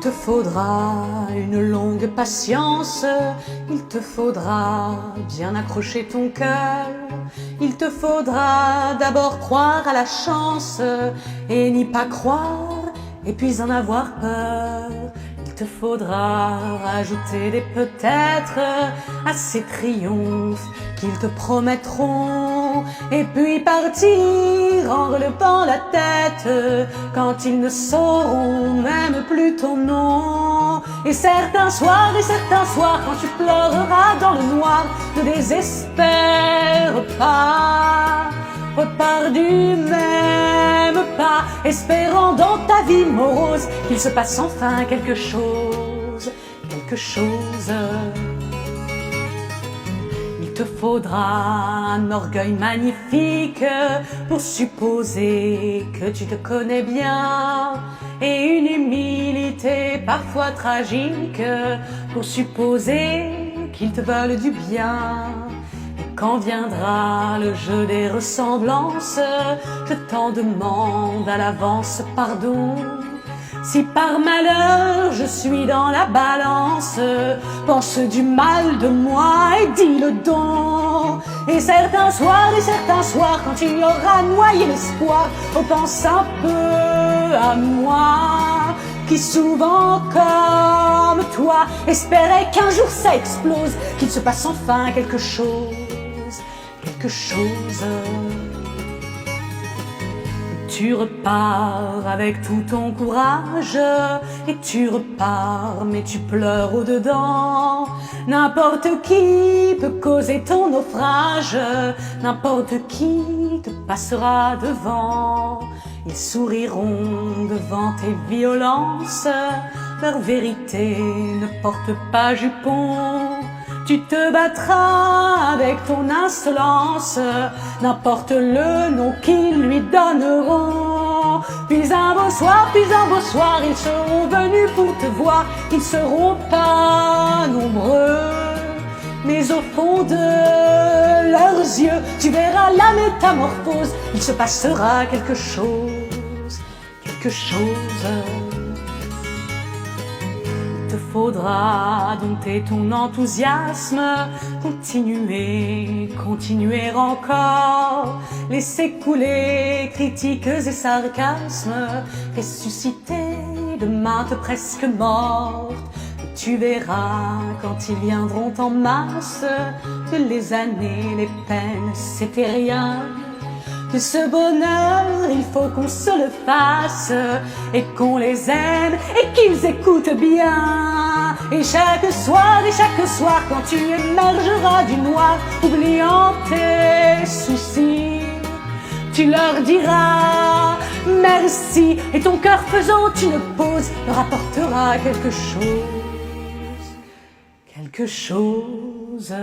te faudra une longue patience, il te faudra bien accrocher ton cœur, il te faudra d'abord croire à la chance et n'y pas croire et puis en avoir peur. Il te faudra rajouter des peut-être à ces triomphes qu'ils te promettront et puis partir en relevant la tête quand ils ne sauront même plus ton nom. Et certains soirs, quand tu pleureras dans le noir, ne désespère pas, repars du même pas, espérant dans ta vie morose qu'il se passe enfin quelque chose, quelque chose. Il te faudra un orgueil magnifique pour supposer que tu te connais bien, et une humilité parfois tragique pour supposer qu'ils te veulent du bien. Et quand viendra le jeu des ressemblances, je t'en demande à l'avance pardon. Si par malheur je suis dans la balance, pense du mal de moi et dis-le donc. Et certains soirs, quand il y aura noyé l'espoir, oh, pense un peu à moi, qui souvent comme toi espérait qu'un jour ça explose, qu'il se passe enfin quelque chose, quelque chose. Tu repars avec tout ton courage et tu repars mais tu pleures au-dedans. N'importe qui peut causer ton naufrage, n'importe qui te passera devant. Ils souriront devant tes violences, leur vérité ne porte pas jupon. Tu te battras avec ton insolence, n'importe le nom qu'ils lui donneront. Puis un beau soir, ils seront venus pour te voir. Ils seront pas nombreux, mais au fond de leurs yeux, tu verras la métamorphose. Il se passera quelque chose, quelque chose. Il te faudra dompter ton enthousiasme, continuer encore, laisser couler critiques et sarcasmes, ressusciter de maintes presque mortes. Et tu verras quand ils viendront en masse que les années, les peines, c'était rien. Que ce bonheur, il faut qu'on se le fasse, et qu'on les aime, et qu'ils écoutent bien. Et chaque soir, quand tu émergeras du noir, oubliant tes soucis, tu leur diras merci, et ton cœur faisant une pause leur apportera quelque chose, quelque chose.